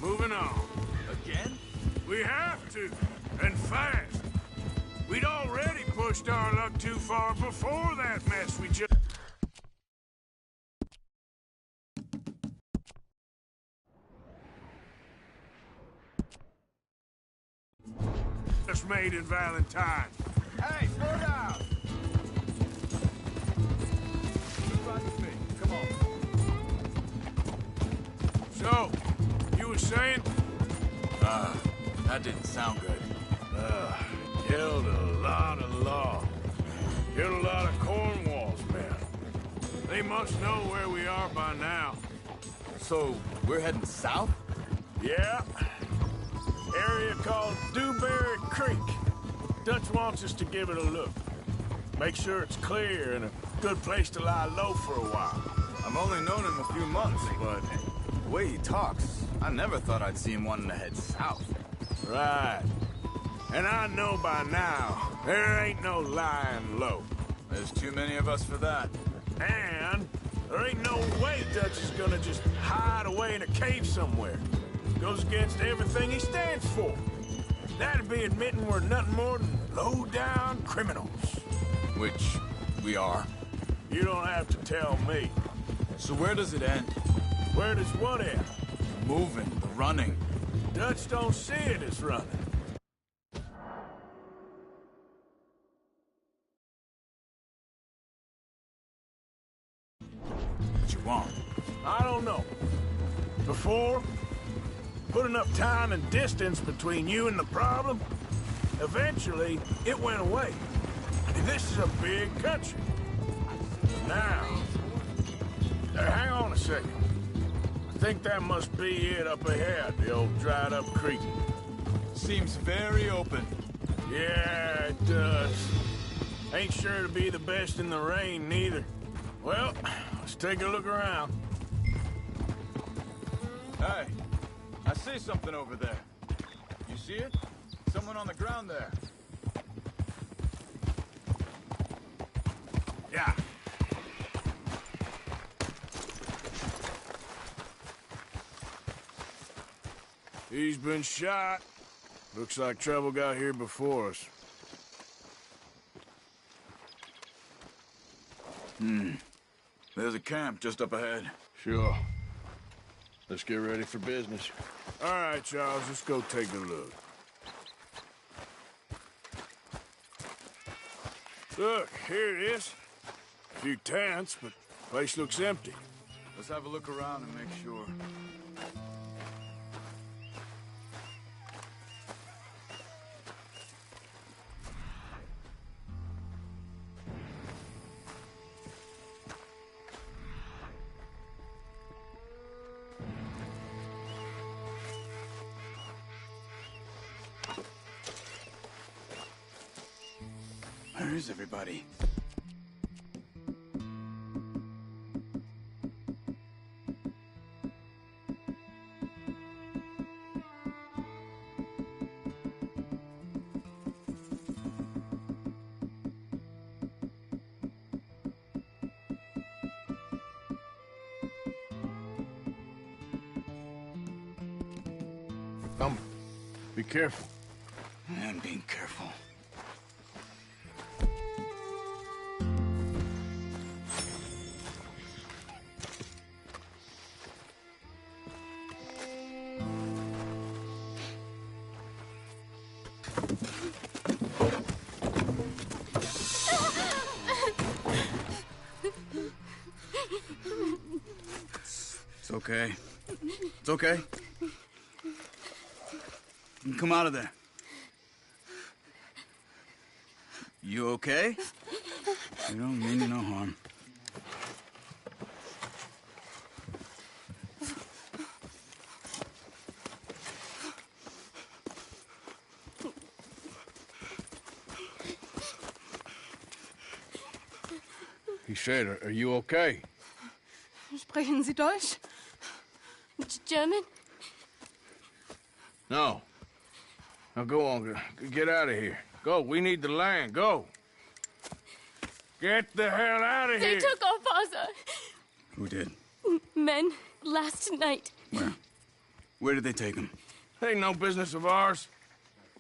Moving on. Again? We have to, and fast. We'd already pushed our luck too far before that mess we just made in Valentine. Hey, slow down! Look right at me. Come on. So, you were saying? That didn't sound good. Killed a lot of law. Killed a lot of Cornwall's men. They must know where we are by now. So, we're heading south? Yeah. Area called Dewberry Creek. Dutch wants us to give it a look. Make sure it's clear and a good place to lie low for a while. I've only known him a few months, but the way he talks, I never thought I'd see him wanting to head south. Right. And I know by now, there ain't no lying low. There's too many of us for that. And there ain't no way Dutch is gonna just hide away in a cave somewhere. Goes against everything he stands for. That'd be admitting we're nothing more than low-down criminals. Which we are. You don't have to tell me. So where does it end? Where does what end? The moving, the running. Dutch don't see it as running. What you want? I don't know. Before, put enough time and distance between you and the problem, eventually it went away. And this is a big country. Now, hang on a second. I think that must be it up ahead, the old dried-up creek. Seems very open. Yeah, it does. Ain't sure to be the best in the rain, neither. Well, let's take a look around. Hey, I see something over there. You see it? Someone on the ground there. Yeah. He's been shot. Looks like trouble got here before us. There's a camp just up ahead. Sure. Let's get ready for business. All right, Charles, let's go take a look. Look, here it is. A few tents, but the place looks empty. Let's have a look around and make sure. Where is everybody? Come. Be careful. I'm being careful. It's okay. It's okay. You can come out of there. You okay? You don't mean you no harm. He said, are you okay? Sprechen Sie Deutsch? German? No. Now go on, get out of here. Go, we need the land, go. Get the hell out of They here. took our father. Who did? Men last night. Where? Where did they take him? Ain't no business of ours.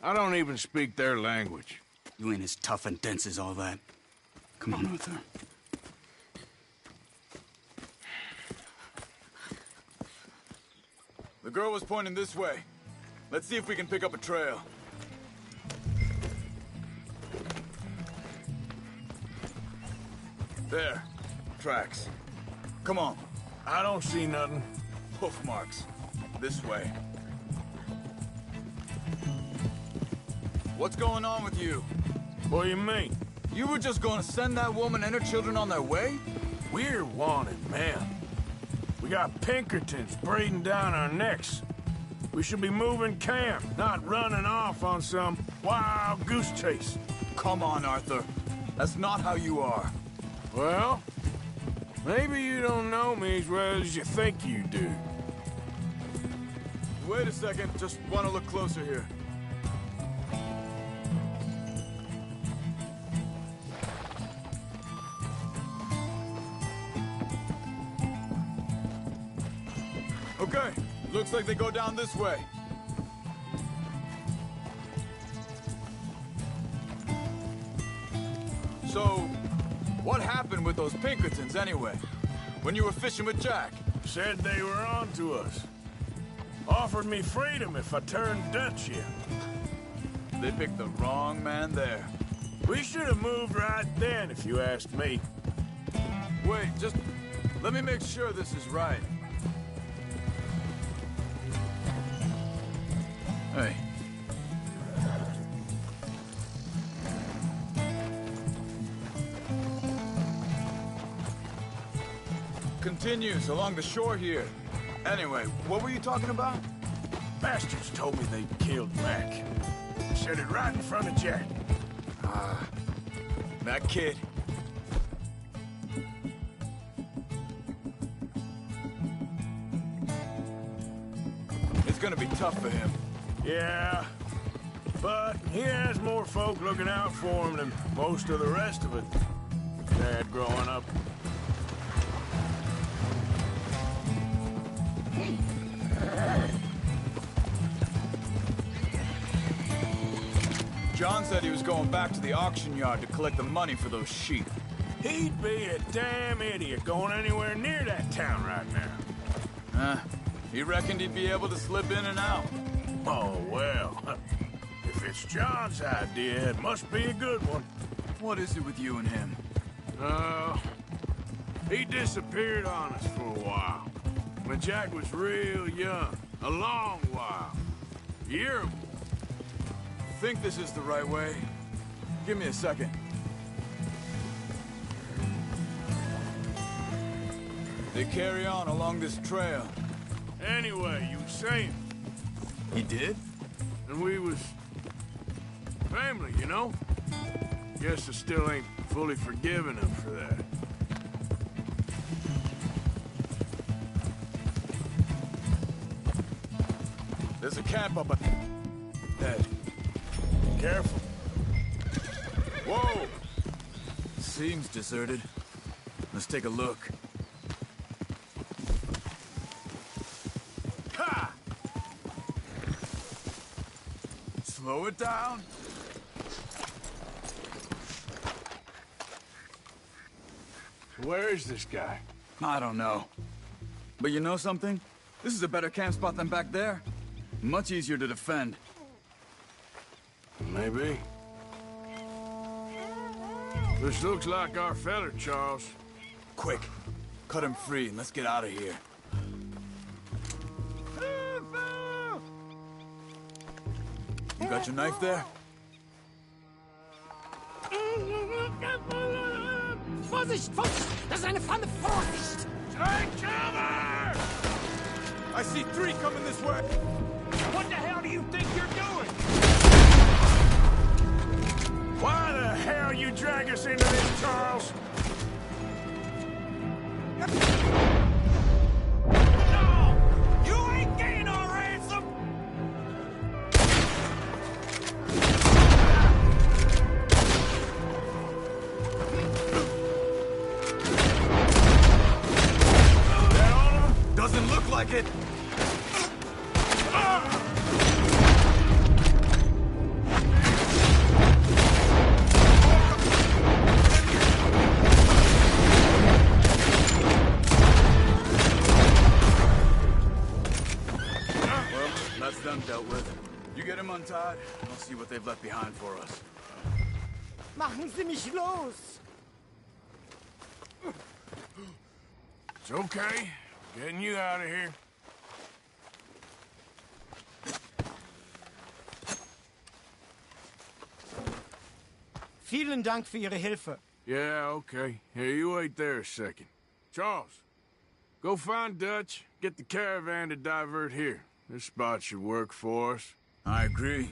I don't even speak their language. You ain't as tough and dense as all that. Come on, Arthur. The girl was pointing this way. Let's see if we can pick up a trail. There. Tracks. Come on. I don't see nothing. Hoof marks. This way. What's going on with you? What do you mean? You were just going to send that woman and her children on their way? We're wanted, man. We got Pinkertons breathing down our necks. We should be moving camp, not running off on some wild goose chase. Come on, Arthur. That's not how you are. Well, maybe you don't know me as well as you think you do. Wait a second. Just want to look closer here. Okay, looks like they go down this way. So, what happened with those Pinkertons anyway? When you were fishing with Jack? Said they were on to us. Offered me freedom if I turned Dutch here. They picked the wrong man there. We should have moved right then, if you asked me. Wait, just let me make sure this is right. Hey. Continues along the shore here. Anyway, what were you talking about? Bastards told me they'd killed Mac. Said it right in front of Jack. That kid. It's gonna be tough for him. Yeah, but he has more folk looking out for him than most of the rest of it. Dad growing up. John said he was going back to the auction yard to collect the money for those sheep. He'd be a damn idiot going anywhere near that town right now. He reckoned he'd be able to slip in and out. Oh, well. If it's John's idea, it must be a good one. What is it with you and him? He disappeared on us for a while. When Jack was real young. A long while. Year or more. Think this is the right way? Give me a second. They carry on along this trail. Anyway, you were saying. He did? And we was family, you know? Guess I still ain't fully forgiven him for that. There's a camp up ahead. Careful. Whoa! Seems deserted. Let's take a look. Ha! Slow it down. Where is this guy? I don't know. But you know something? This is a better camp spot than back there. Much easier to defend. Maybe. This looks like our feller, Charles. Quick, cut him free and let's get out of here. You got your knife there? Vorsicht, Vorsicht! Das ist eine Pfanne! Vorsicht! Take cover! I see 3 coming this way! What the hell do you think you're doing? Why the hell you drag us into this, Charles? No! You ain't getting our ransom! Doesn't look like it! That's them dealt with. You get him untied, I'll see what they've left behind for us. Machen Sie mich los! It's okay. Getting you out of here. Vielen Dank für Ihre Hilfe. Yeah, okay. Here, you wait there a second. Charles, go find Dutch. Get the caravan to divert here. This spot should work for us. I agree.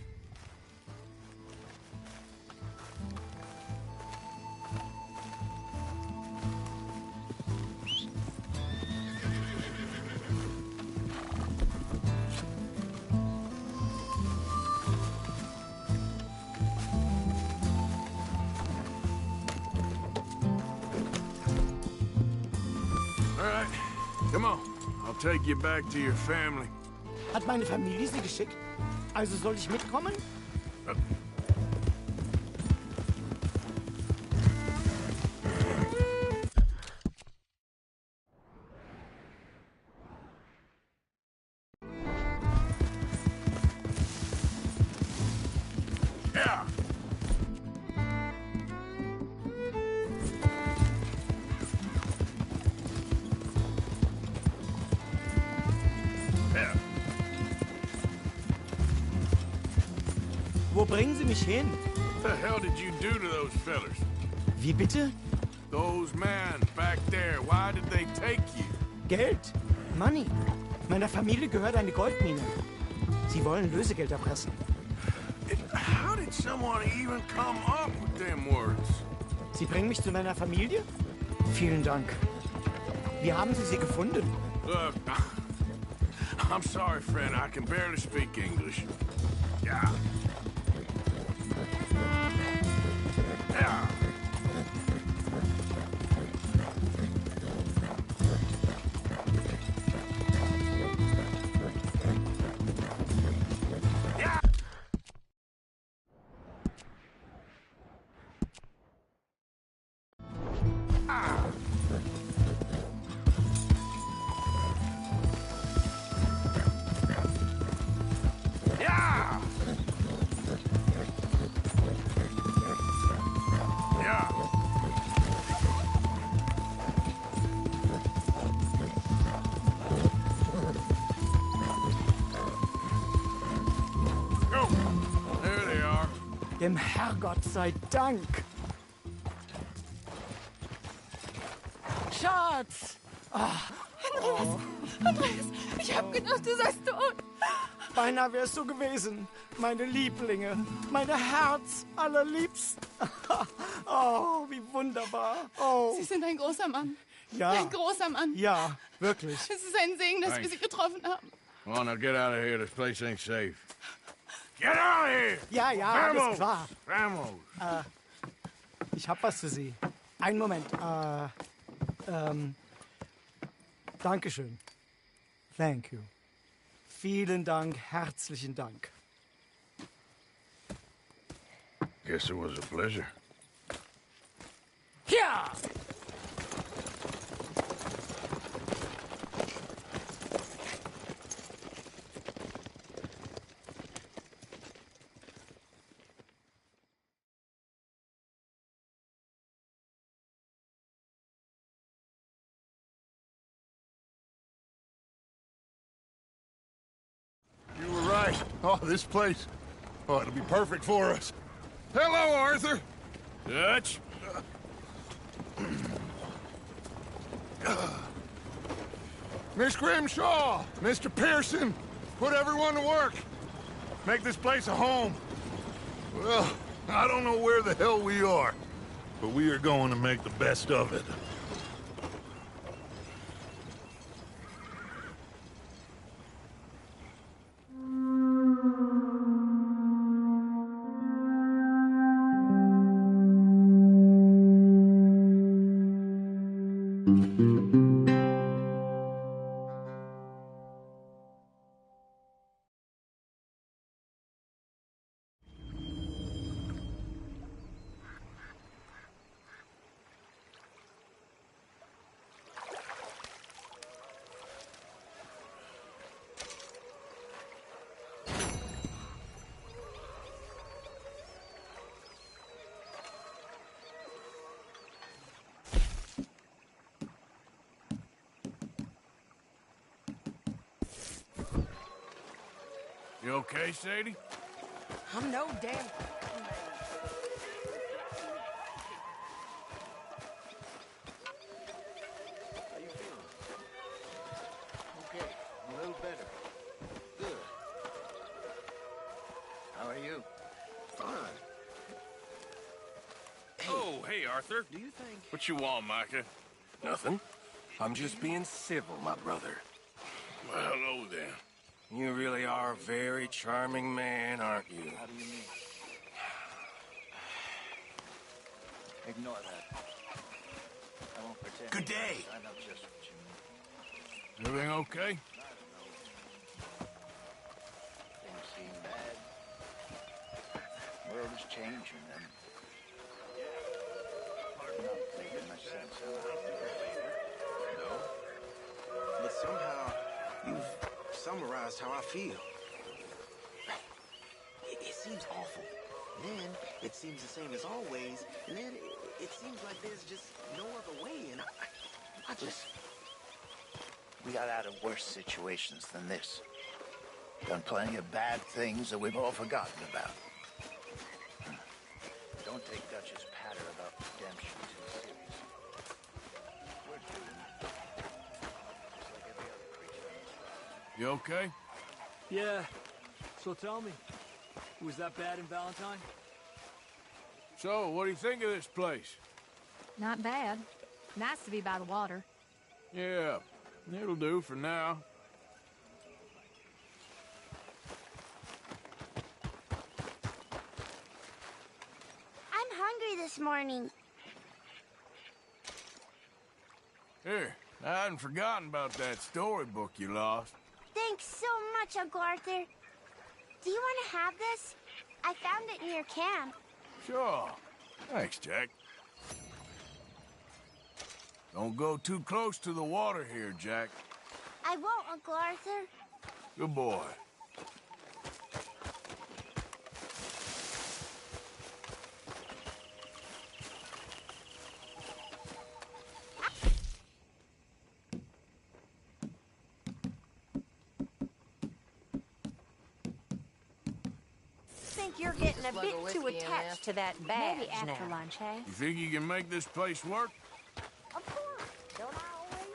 All right, come on. I'll take you back to your family. Hat meine Familie Sie geschickt? Also soll ich mitkommen? Yeah. Yeah. Wo bringen Sie mich hin? What the hell did you do to those fellers? Wie bitte? Those men back there, why did they take you? Geld. Money. Meiner Familie gehört eine Goldmine. Sie wollen Lösegeld erpressen. How did someone even come up with them words? Sie bringen mich zu meiner Familie? Vielen Dank. Wie haben Sie sie gefunden? Look, I'm sorry, friend. I can barely speak English. Yeah. Yeah. Yeah. Ah. Yeah. Yeah. Go. There they are. Dem Herrgott sei Dank. Schatz! Andreas, ich hab gedacht, du seist tot. Beinahe wär's so gewesen. Meine Lieblinge. Meine Herz allerliebsten. Oh, wie wunderbar. Oh, Sie sind ein großer Mann. ja. Ein großer Mann. Ja, wirklich. Es ist ein Segen, dass wir Thanks. Sie getroffen haben. Come on, now get out of here. This place ain't safe. Get out of here! Ja, ja, alles klar. Vamos! Ich hab was für Sie. Einen Moment. Dankeschön. Thank you. Vielen Dank, herzlichen Dank. Guess it was a pleasure. Ja! You were right. Oh, this place. Oh, it'll be perfect for us. Hello, Arthur. Dutch? Miss Grimshaw, Mr. Pearson, put everyone to work. Make this place a home. Well, I don't know where the hell we are, but we are going to make the best of it. You okay, Sadie? I'm no damn... Okay, a little better. Good. How are you? Fine. Oh, hey, Arthur. Do you think... What you want, Micah? Nothing. I'm just being civil, my brother. Well, hello, then. You really are a very charming man, aren't you? How do you mean? Ignore that. I won't pretend. Good day. I know just what you mean. Everything okay? I don't know. Things seem bad. World is changing, and... not making much sense, No. But somehow, you've summarized how I feel. It seems awful. Then, it seems the same as always. And then, it seems like there's just no other way. And I just... We got out of worse situations than this. Done plenty of bad things that we've all forgotten about. Don't take Dutch's patter about redemption too serious. We're doomed. Just like every other creature on this planet. You okay? Yeah. So tell me, was that bad in Valentine? So, what do you think of this place? Not bad. Nice to be by the water. Yeah, it'll do for now. I'm hungry this morning. Here, I hadn't forgotten about that storybook you lost. Thanks so much, Uncle Arthur. Do you want to have this? I found it in your camp. Sure. Thanks, Jack. Don't go too close to the water here, Jack. I won't, Uncle Arthur. Good boy. Think you're getting a bit too attached to that badge Maybe after now. lunch, eh? You think you can make this place work? Of course. Don't I always?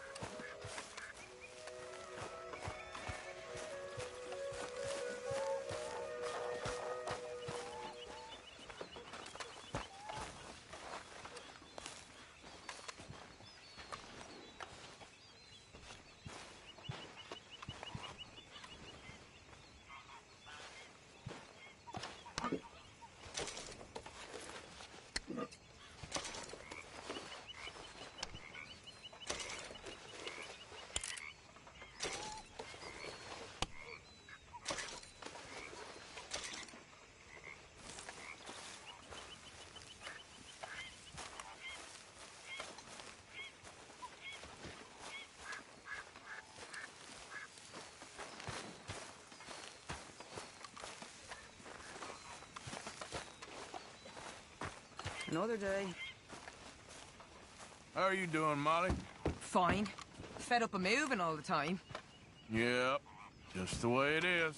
Another day. How are you doing, Molly? Fine. Fed up of moving all the time. Yep, just the way it is.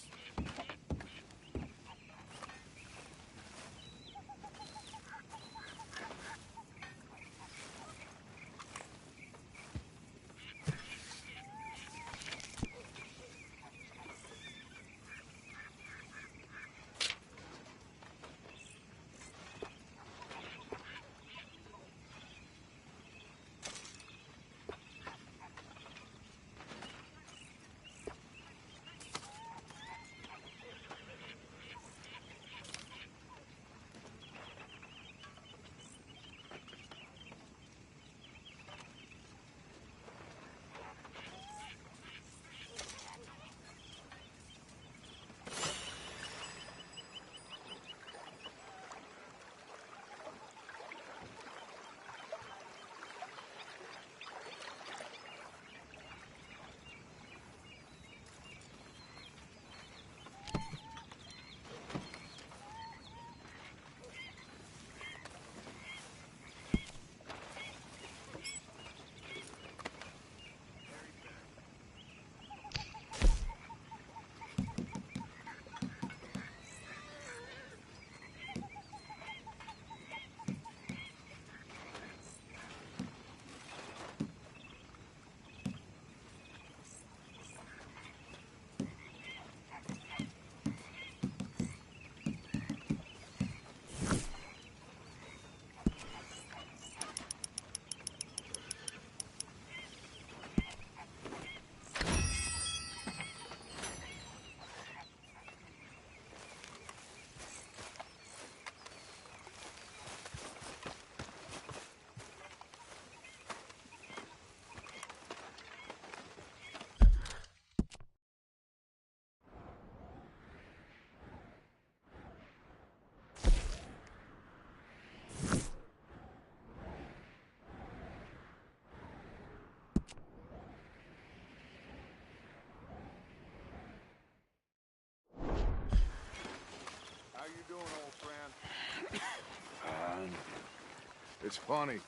It's funny,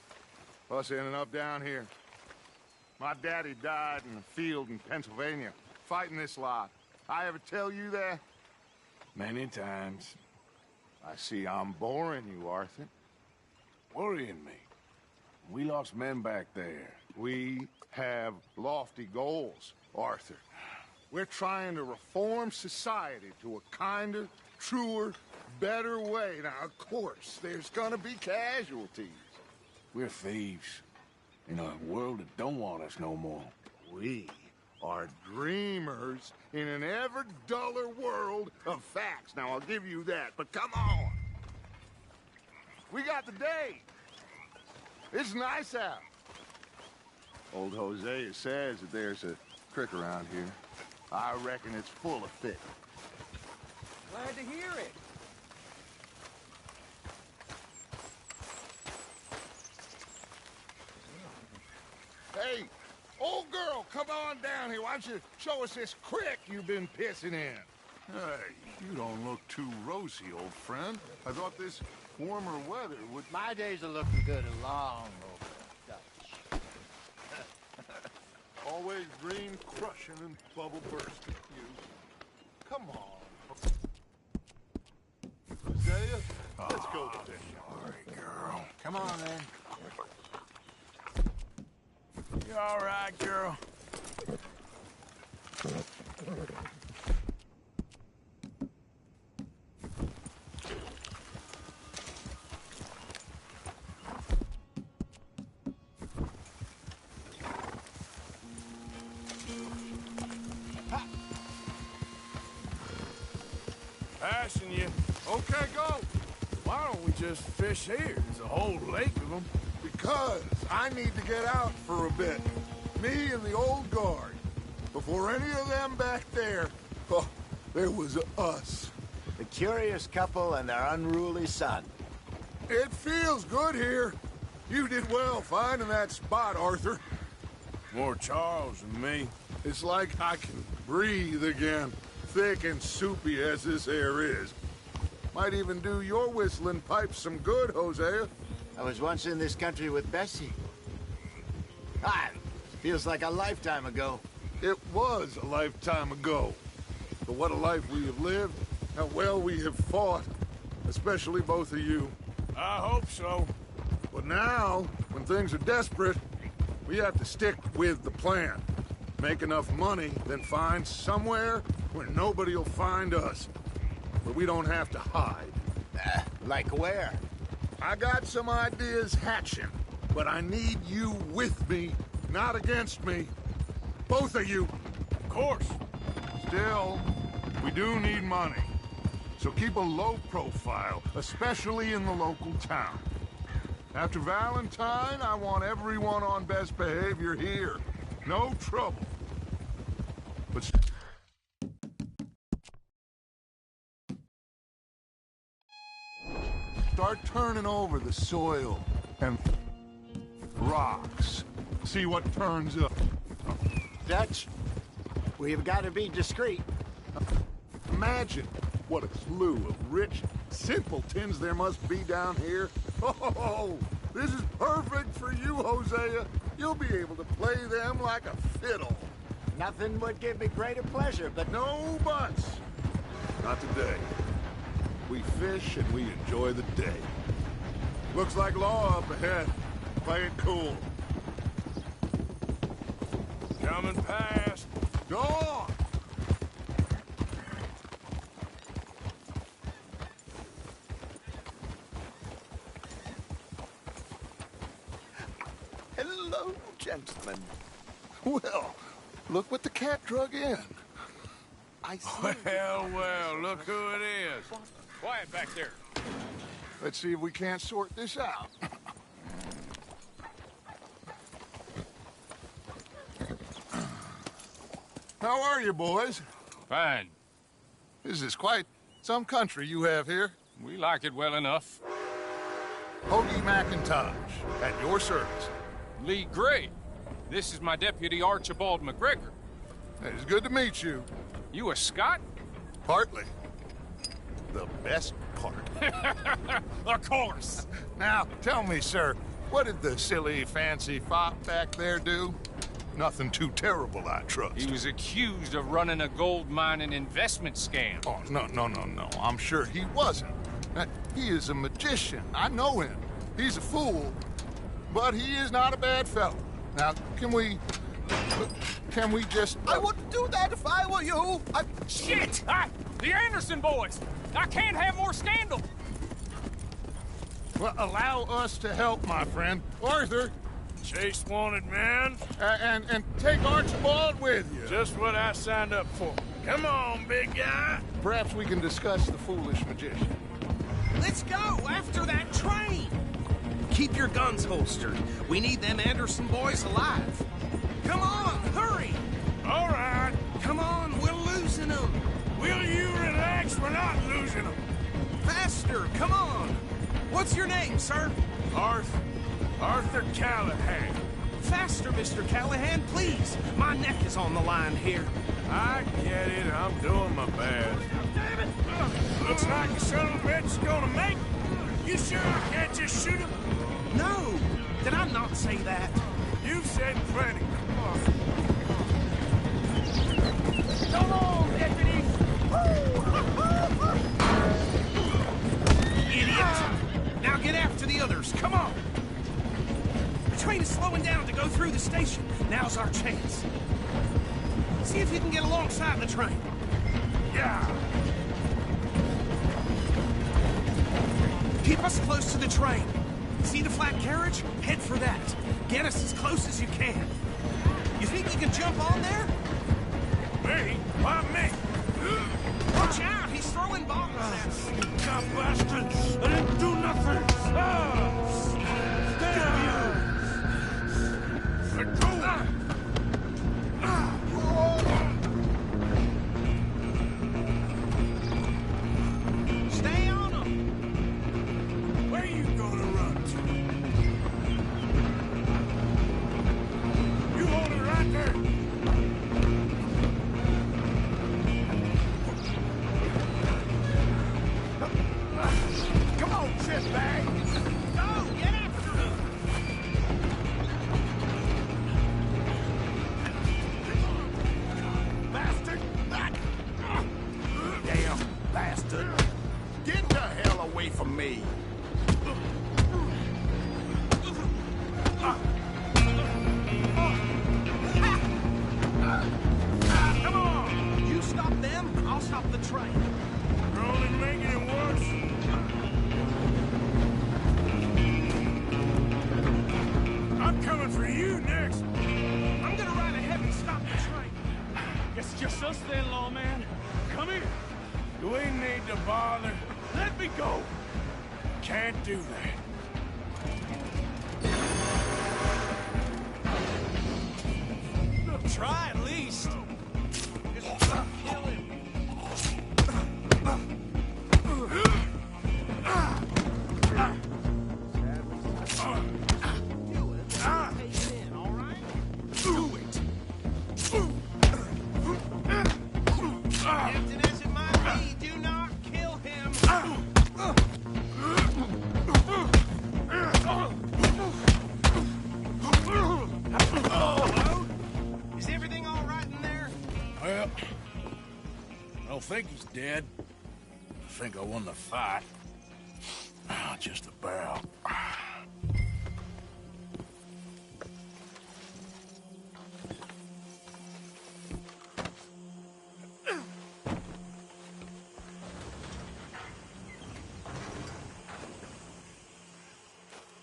us ending up down here. My daddy died in a field in Pennsylvania, fighting this lot. I ever tell you that? Many times. I see I'm boring you, Arthur. Worrying me. We lost men back there. We have lofty goals, Arthur. We're trying to reform society to a kinder, truer, better way. Now, of course, there's gonna be casualties. We're thieves in a world that don't want us no more. We are dreamers in an ever duller world of facts. Now, I'll give you that, but come on. We got the day. It's nice out. Old Hosea says that there's a creek around here. I reckon it's full of fish. Glad to hear it. Hey, old girl, come on down here. Why don't you show us this creek you've been pissing in? Hey, you don't look too rosy, old friend. I thought this warmer weather would... My days are looking good and long over, Dutch. Always green crushing and bubble bursting, you. Come on. Hosea, let's go fishing. Sorry, girl. Come on, then. You all right, girl? Passing you. Okay, go. Why don't we just fish here? There's a whole lake of them. Because I need to get out for a bit. Me and the old guard. Before any of them back there, oh, there was us. The curious couple and their unruly son. It feels good here. You did well finding that spot, Arthur. More Charles than me. It's like I can breathe again, thick and soupy as this air is. Might even do your whistling pipes some good, Hosea. I was once in this country with Bessie. Feels like a lifetime ago. It was a lifetime ago. But what a life we have lived, how well we have fought, especially both of you. I hope so. But now, when things are desperate, we have to stick with the plan. Make enough money, then find somewhere where nobody will find us. Where we don't have to hide. Like where? I got some ideas hatching, but I need you with me, not against me. Both of you. Of course. Still, we do need money. So keep a low profile, especially in the local town. After Valentine, I want everyone on best behavior here. No trouble. But... start turning over the soil and rocks. See what turns up. Dutch, we've got to be discreet. Imagine what a slew of rich simpletons there must be down here. Oh, this is perfect for you, Hosea. You'll be able to play them like a fiddle. Nothing would give me greater pleasure, but no buts. Not today. We fish and we enjoy the day. Looks like law up ahead. Play it cool. Coming past. Go on! hello, gentlemen. Well, look what the cat drug in. I see. Well, look who it is. Quiet back there. Let's see if we can't sort this out. How are you, boys? Fine. This is quite some country you have here. We like it well enough. Hoagie McIntosh, at your service. Lee Gray. This is my deputy, Archibald McGregor. It's good to meet you. You a Scot? Partly. the best part. Of course. Now, tell me, sir, what did the silly, fancy fop back there do? Nothing too terrible, I trust. He was accused of running a gold mining investment scam. Oh, no. I'm sure he wasn't. He is a magician. I know him. He's a fool, but he is not a bad fellow. Now, can we just... I wouldn't do that if I were you. Shit! The Anderson boys! I can't have more scandal! Well, allow us to help, my friend. Arthur! Chase wanted man. And take Archibald with you. Just what I signed up for. Come on, big guy. Perhaps we can discuss the foolish magician. Let's go after that train! Keep your guns holstered. We need them Anderson boys alive. Come on, hurry! All right. Come on, we're losing them. Will you relax? We're not losing them. Faster, come on. What's your name, sir? Arthur Callahan. Faster, Mr. Callahan, please. My neck is on the line here. I get it. I'm doing my best. Damn it! Looks like the son of a bitch is gonna make it. You sure I can't just shoot him? No! Did I not say that? You've said plenty. Come on, deputies! Idiot! Now get after the others, come on! The train is slowing down to go through the station. Now's our chance. See if you can get alongside the train. Yeah! Keep us close to the train. See the flat carriage? Head for that. Get us as close as you can. You think you can jump on there? Me? Why me? Watch out! He's throwing bombs at us. God bastards! I didn't do nothing! Damn you! Let go! Stay on him! Where you gonna run to? You hold it right there! Come on, shitbag! Go! Get after him! Bastard! Damn bastard! Get the hell away from me! Come on! You stop them, I'll stop the train. You're only making it worse. I'm coming for you next. I'm gonna ride ahead and stop the train. Guess it's just us then, lawman. Come here. Do we need to bother? Let me go. Can't do that. Try at least. Just kill him. Do it! Tempted as it might be, do not kill him. Hello? Is everything all right in there? Well, I don't think he's dead. I think I won the fight. Just about.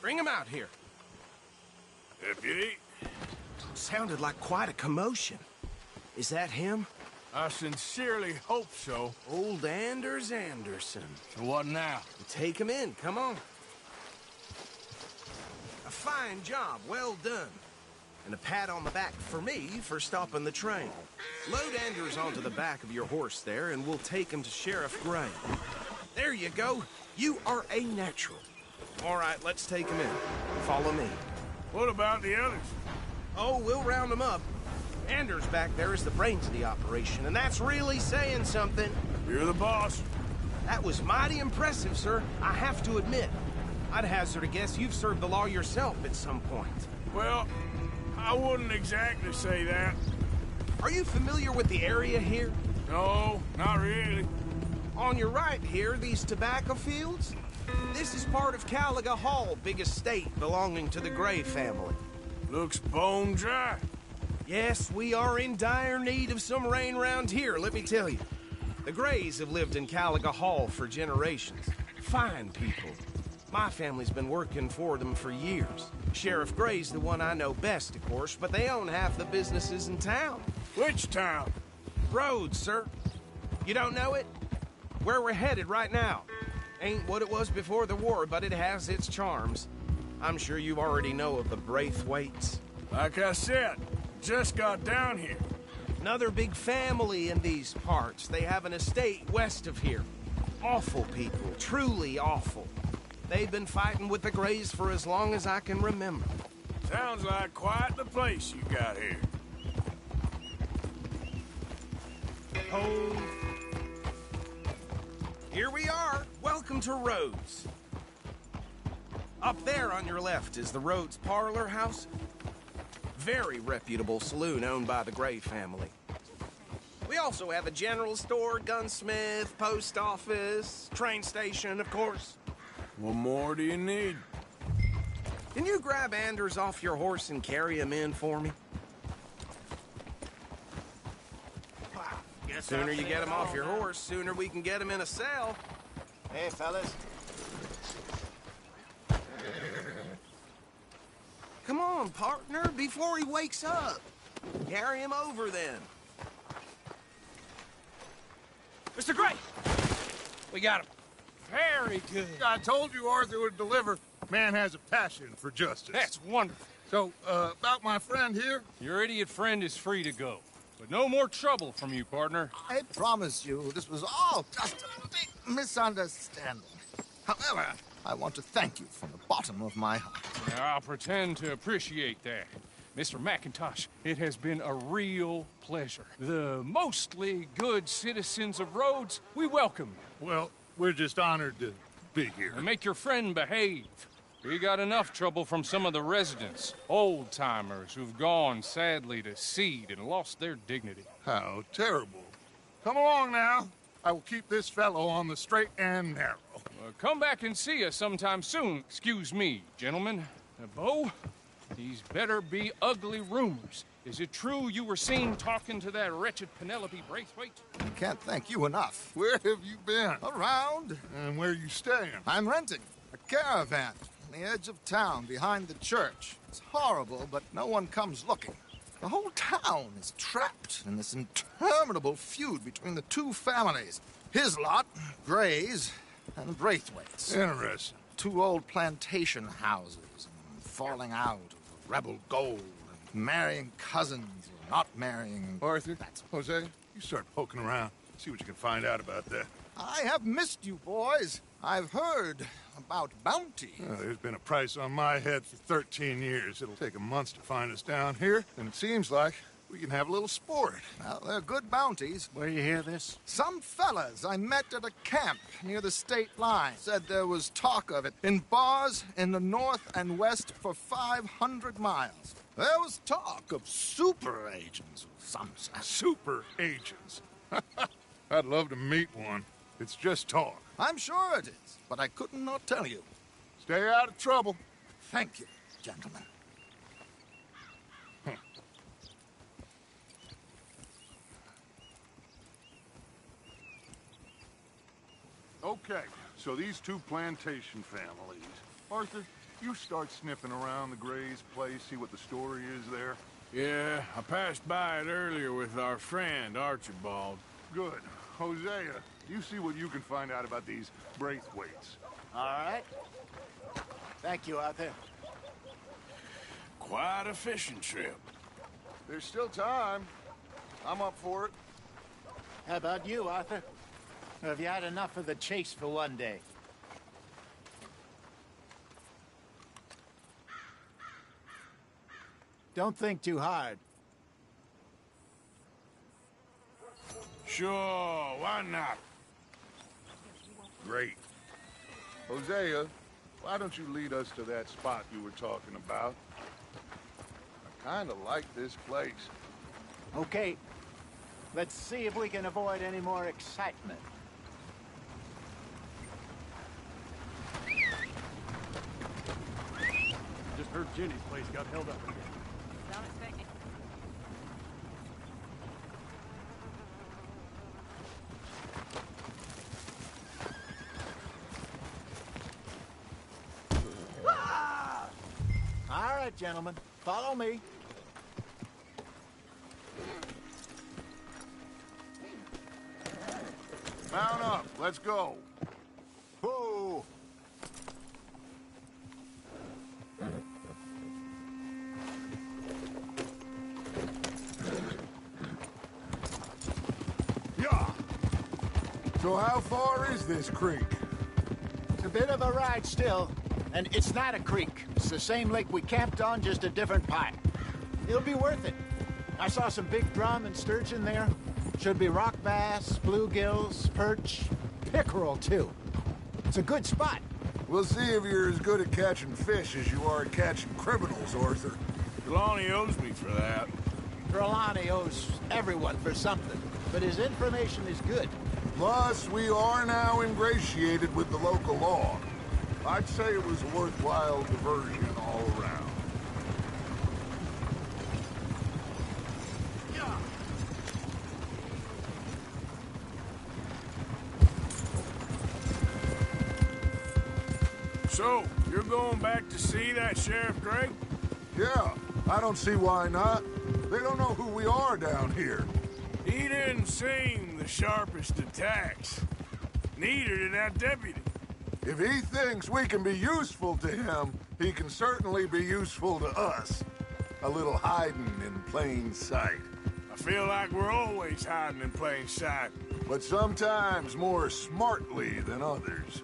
Bring him out here. Deputy, Sounded like quite a commotion. Is that him? I sincerely hope so. Old Anders Anderson. So what now? Take him in, come on. A fine job, well done. And a pat on the back for me for stopping the train. Load Anders onto the back of your horse there, and we'll take him to Sheriff Gray. There you go. You are a natural. All right, let's take him in. Follow me. What about the others? Oh, we'll round them up. Anders back there is the brains of the operation, and that's really saying something. You're the boss. That was mighty impressive, sir. I have to admit. I'd hazard a guess you've served the law yourself at some point. Well, I wouldn't exactly say that. Are you familiar with the area here? No, not really. On your right here, these tobacco fields? This is part of Caliga Hall, big estate belonging to the Gray family. Looks bone dry. Yes, we are in dire need of some rain round here, let me tell you. The Grays have lived in Caliga Hall for generations. Fine people. My family's been working for them for years. Sheriff Gray's the one I know best, of course, but they own half the businesses in town. Which town? Rhodes, sir. You don't know it? Where we're headed right now. Ain't what it was before the war, but it has its charms. I'm sure you already know of the Braithwaites. Like I said, just got down here. Another big family in these parts. They have an estate west of here. Awful people, truly awful. They've been fighting with the Grays for as long as I can remember. Sounds like quite the place you got here. Oh. Here we are. Welcome to Rhodes. Up there on your left is the Rhodes Parlor House. Very reputable saloon owned by the Gray family. We also have a general store, gunsmith, post office, train station, of course. What more do you need? Can you grab Anders off your horse and carry him in for me? Sooner you get him off your horse, sooner we can get him in a cell. Hey, fellas. Come on, partner, before he wakes up. Carry him over, then. Mr. Gray! We got him. Very good. I told you Arthur would deliver. Man has a passion for justice. That's wonderful. So, about my friend here? Your idiot friend is free to go. But no more trouble from you, partner. I promise you, this was all just a big misunderstanding. However, I want to thank you from the bottom of my heart. Now, I'll pretend to appreciate that. Mr. McIntosh, it has been a real pleasure. The mostly good citizens of Rhodes, we welcome you. Well, we're just honored to be here. And make your friend behave. We got enough trouble from some of the residents, old-timers who've gone, sadly, to seed and lost their dignity. How terrible. Come along now. I will keep this fellow on the straight and narrow. Come back and see us sometime soon. Excuse me, gentlemen. Bo, these better be ugly rumors. Is it true you were seen talking to that wretched Penelope Braithwaite? I can't thank you enough. Where have you been? Around. And where are you staying? I'm renting a caravan on the edge of town behind the church. It's horrible, but no one comes looking. The whole town is trapped in this interminable feud between the two families. His lot, Gray's, and Braithwaite's. Interesting. Two old plantation houses, and falling out of rebel gold, and marrying cousins or not marrying. Arthur, Jose, you start poking around. See what you can find out about that. I have missed you, boys. I've heard about bounty. There's been a price on my head for 13 years. It'll take a month to find us down here, and it seems like we can have a little sport. Well, they're good bounties. Where you hear this? Some fellas I met at a camp near the state line said there was talk of it in bars in the north and west for 500 miles. There was talk of super agents of some sort. Super agents? I'd love to meet one. It's just talk. I'm sure it is, but I couldn't not tell you. Stay out of trouble. Thank you, gentlemen. Okay, so these two plantation families. Arthur, you start sniffing around the Gray's place, see what the story is there. Yeah, I passed by it earlier with our friend, Archibald. Good. Hosea, you see what you can find out about these Braithwaites. All right. Thank you, Arthur. Quite a fishing trip. There's still time. I'm up for it. How about you, Arthur? Or have you had enough of the chase for one day? Don't think too hard. Sure, why not? great. Hosea, why don't you lead us to that spot you were talking about? I kind of like this place. Okay. Let's see if we can avoid any more excitement. Just heard Jenny's place got held up again. Don't expect it. All right, gentlemen. Follow me. Mount up. Let's go. Whoa! Yeah. So how far is this creek? It's a bit of a ride still. And it's not a creek. It's the same lake we camped on, just a different pipe. It'll be worth it. I saw some big drum and sturgeon there. Should be rock bass, bluegills, perch, pickerel, too. It's a good spot. We'll see if you're as good at catching fish as you are at catching criminals, Arthur. Trelawney owes me for that. Trelawney owes everyone for something, but his information is good. Plus, we are now ingratiated with the local law. I'd say it was a worthwhile diversion all around. So, you're going back to see that Sheriff Gray? Yeah, I don't see why not. They don't know who we are down here. He didn't seem the sharpest attacks. Neither did that deputy. If he thinks we can be useful to him, he can certainly be useful to us. A little hiding in plain sight. I feel like we're always hiding in plain sight. But sometimes more smartly than others.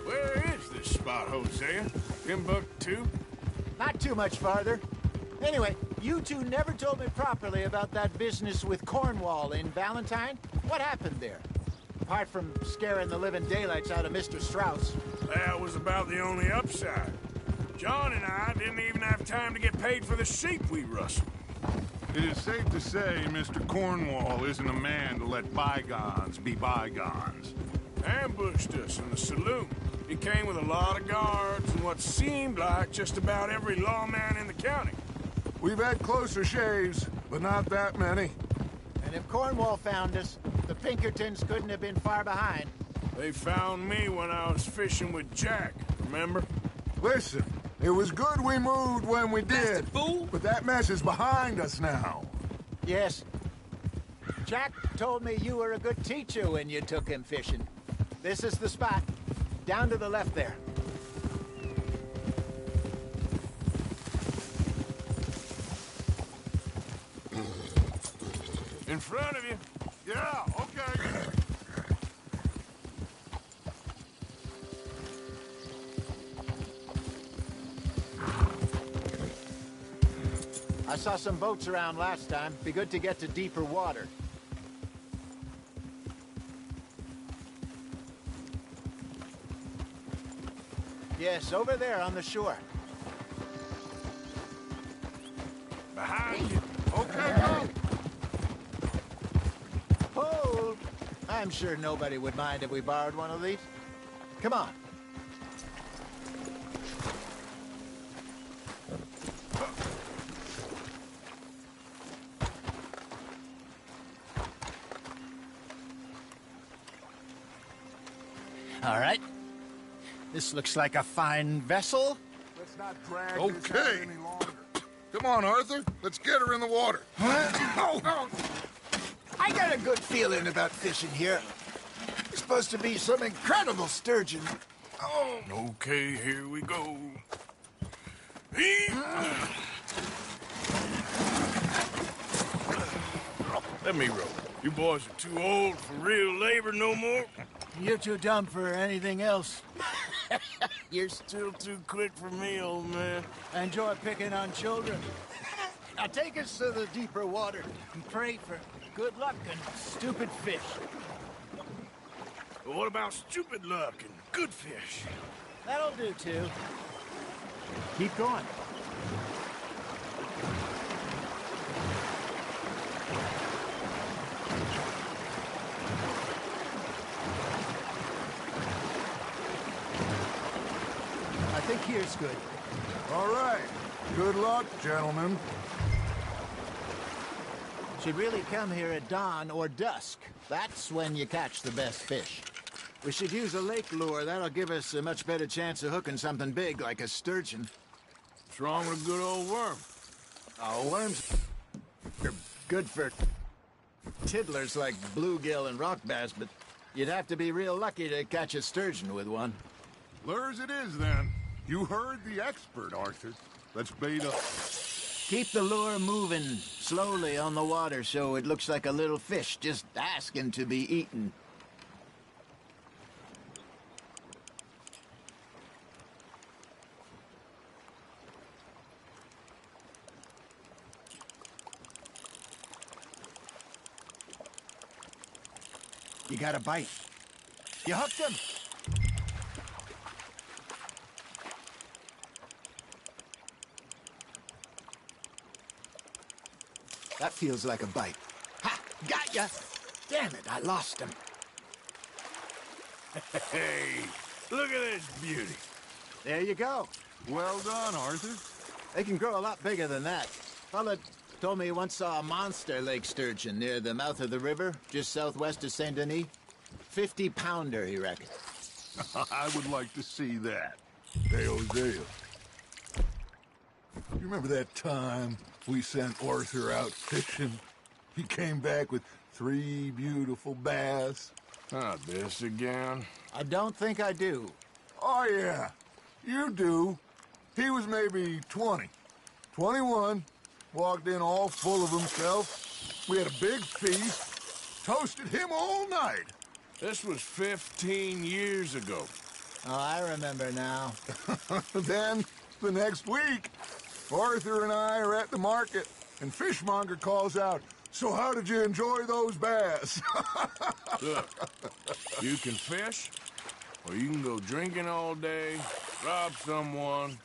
Where is this spot, Hosea? Timbuktu? Not too much farther. Anyway, you two never told me properly about that business with Cornwall in Valentine. What happened there? Apart from scaring the living daylights out of Mr. Strauss. That was about the only upside. John and I didn't even have time to get paid for the sheep we rustled. It is safe to say Mr. Cornwall isn't a man to let bygones be bygones. Ambushed us in the saloon. He came with a lot of guards and what seemed like just about every lawman in the county. We've had closer shaves, but not that many. And if Cornwall found us, the Pinkertons couldn't have been far behind. They found me when I was fishing with Jack, remember? Listen, it was good we moved when we did, fool. But that mess is behind us now. Yes. Jack told me you were a good teacher when you took him fishing. This is the spot. Down to the left there. In front of you. Yeah, okay. I saw some boats around last time. Be good to get to deeper water. Yes, over there on the shore. Behind you. Okay, go. Hold! I'm sure nobody would mind if we borrowed one of these. Come on. All right. This looks like a fine vessel. Let's not drag this out any longer. Come on, Arthur. Let's get her in the water. I got a good feeling about fishing here. There's supposed to be some incredible sturgeon. Oh. Okay, here we go. Let me row. You boys are too old for real labor no more. You're too dumb for anything else. You're still too quick for me, old man. Enjoy picking on children. Now take us to the deeper water and pray for good luck and stupid fish. But what about stupid luck and good fish? That'll do, too. Keep going. I think here's good. All right. Good luck, gentlemen. Should really come here at dawn or dusk. That's when you catch the best fish. We should use a lake lure. That'll give us a much better chance of hooking something big like a sturgeon. What's wrong with a good old worm? Oh, worms are good for tiddlers like bluegill and rock bass, but you'd have to be real lucky to catch a sturgeon with one. Lures it is, then. You heard the expert, Arthur. Let's bait up. Keep the lure moving slowly on the water so it looks like a little fish just asking to be eaten. You got a bite. You hooked him. That feels like a bite. Ha! Got ya! Damn it, I lost him. Hey, look at this beauty. There you go. Well done, Arthur. They can grow a lot bigger than that. Fella told me he once saw a monster lake sturgeon near the mouth of the river, just southwest of Saint Denis. 50-pounder, he reckoned. I would like to see that. Hey, Hosea. You remember that time we sent Arthur out fishing? He came back with 3 beautiful bass. Not this again. I don't think I do. Oh, yeah. You do. He was maybe 20. 21. Walked in all full of himself. We had a big feast. Toasted him all night. This was 15 years ago. Oh, I remember now. Then, the next week, Arthur and I are at the market, and Fishmonger calls out, "So how did you enjoy those bass?" Look, you can fish, or you can go drinking all day, rob someone,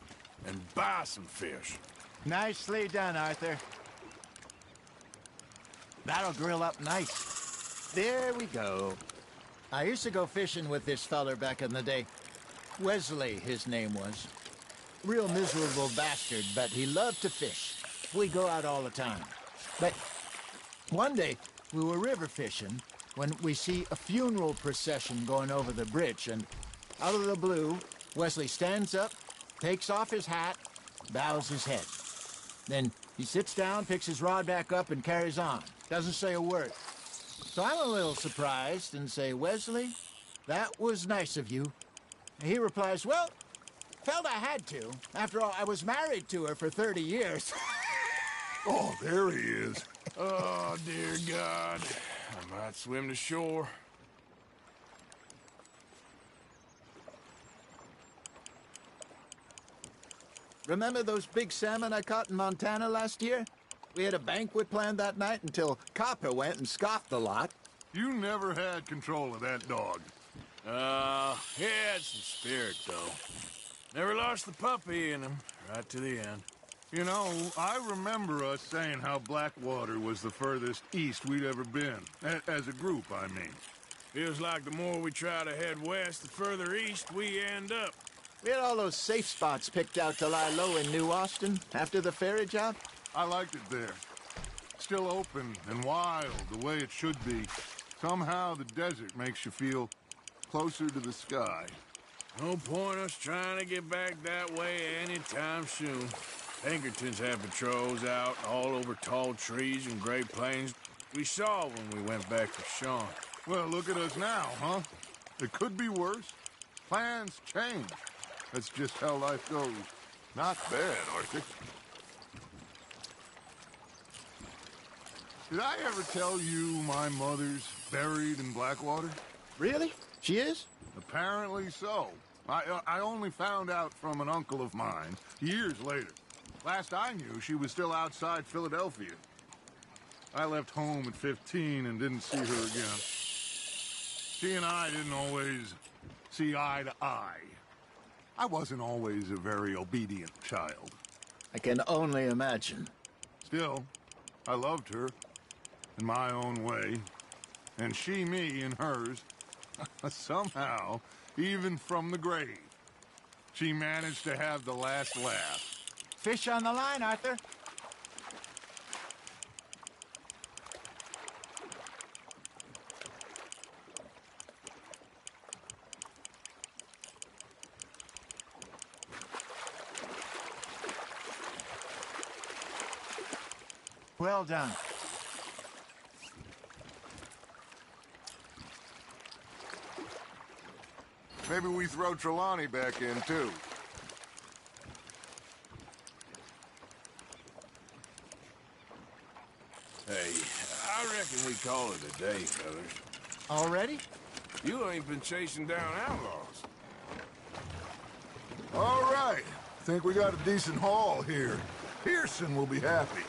and buy some fish. Nicely done, Arthur. That'll grill up nice. There we go. I used to go fishing with this feller back in the day. Wesley, his name was. Real miserable bastard, but he loved to fish. We'd go out all the time. But one day, we were river fishing when we see a funeral procession going over the bridge, and out of the blue, Wesley stands up, takes off his hat, bows his head. Then he sits down, picks his rod back up, and carries on. Doesn't say a word. So I'm a little surprised and say, "Wesley, that was nice of you." And he replies, "Well, felt I had to. After all, I was married to her for 30 years. Oh, there he is. Oh, dear God. I might swim to shore. Remember those big salmon I caught in Montana last year? We had a banquet planned that night until Copper went and scoffed the lot. You never had control of that dog. He had some spirit, though. Never lost the puppy in him, right to the end. You know, I remember us saying how Blackwater was the furthest east we'd ever been. As a group, I mean. Feels like the more we try to head west, the further east we end up. We had all those safe spots picked out to lie low in New Austin after the ferry job. I liked it there. Still open and wild, the way it should be. Somehow the desert makes you feel closer to the sky. No point us trying to get back that way anytime soon. Pinkertons have patrols out all over tall trees and Great Plains. We saw when we went back to Sean. Well, look at us now, huh? It could be worse. Plans change. That's just how life goes. Not bad, Arthur. Did I ever tell you my mother's buried in Blackwater? Really? She is? Apparently so. I only found out from an uncle of mine years later. Last I knew, she was still outside Philadelphia. I left home at 15 and didn't see her again. She and I didn't always see eye to eye. I wasn't always a very obedient child. I can only imagine. Still, I loved her in my own way, and she me in hers. Somehow, even from the grave, she managed to have the last laugh. Fish on the line, Arthur. Well done. Maybe we throw Trelawney back in, too. Hey, I reckon we call it a day, fellas. Already? You ain't been chasing down outlaws. All right. Think we got a decent haul here. Pearson will be happy.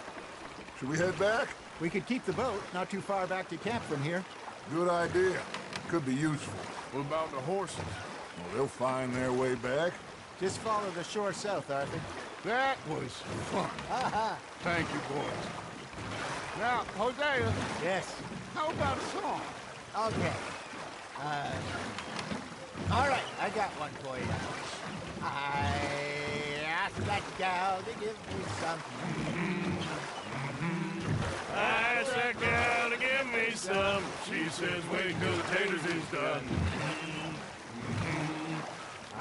Should we head back? We could keep the boat not too far back to camp from here. Good idea. Could be useful. What about the horses? Well, they'll find their way back. Just follow the shore south, Arthur. That was fun. Thank you, boys. Now, Hosea. Yes. How about a song? Okay. All right, I got one for you. I asked that gal to give me some. I asked that gal to give me some. She says, wait till the taters is done.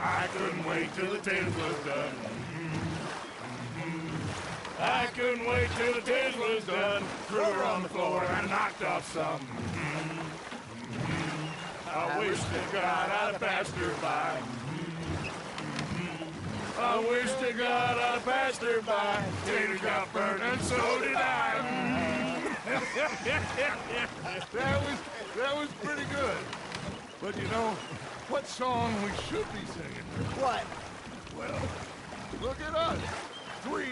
I couldn't wait till the taters was done. I couldn't wait till the taters was done. Threw her on the floor and knocked off some. I wish to God I'd have passed her by. I wish to God I'd have passed her by. Taters got burned and so did I. That was pretty good. But you know, what song we should be singing? What? Well, look at us. 3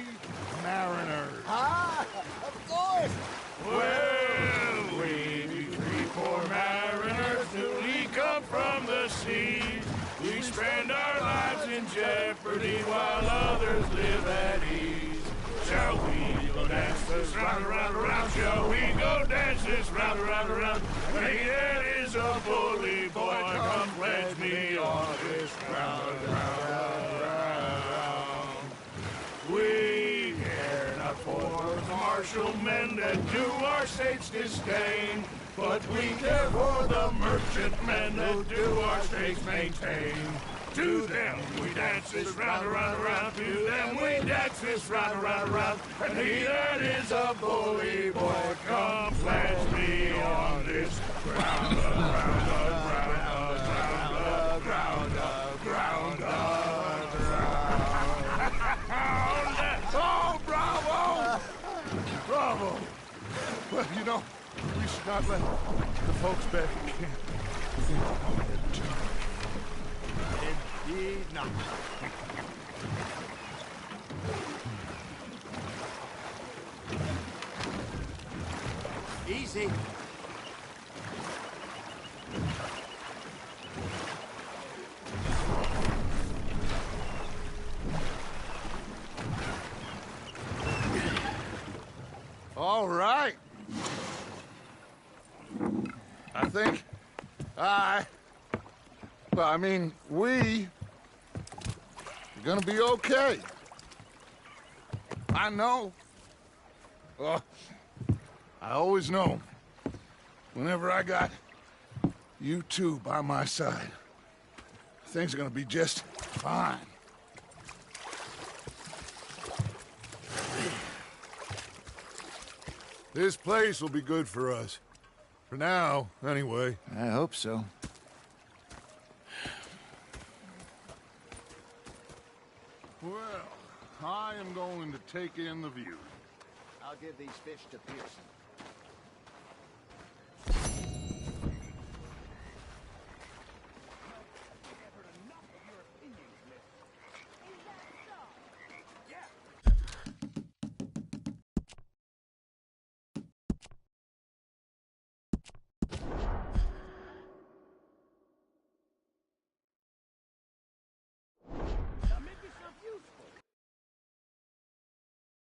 mariners. Ah, of course. Well, we be 3 poor mariners newly come from the seas. We spend our lives in jeopardy while others live at ease. Shall we go dance this round, around, around? Shall we go dance this round, around, around? Hey, that is a bully boy. Come pledge me on this round, round, round. We care not for the martial men that do our state's disdain, but we care for the merchant men that do our state's maintain. To them we dance this round, around, around. To them we dance this round, around, around. And he that is a bully boy, come pledge me on this ground, ground, ground, ground, ground, ground, ground. Oh, bravo! Bravo! Well, you know, we should not let the folks back in camp. Indeed not. Easy. All right. I think we're gonna be okay. I know. I always know. Whenever I got you two by my side, things are gonna be just fine. This place will be good for us. For now, anyway. I hope so. Well, I am going to take in the view. I'll give these fish to Pearson.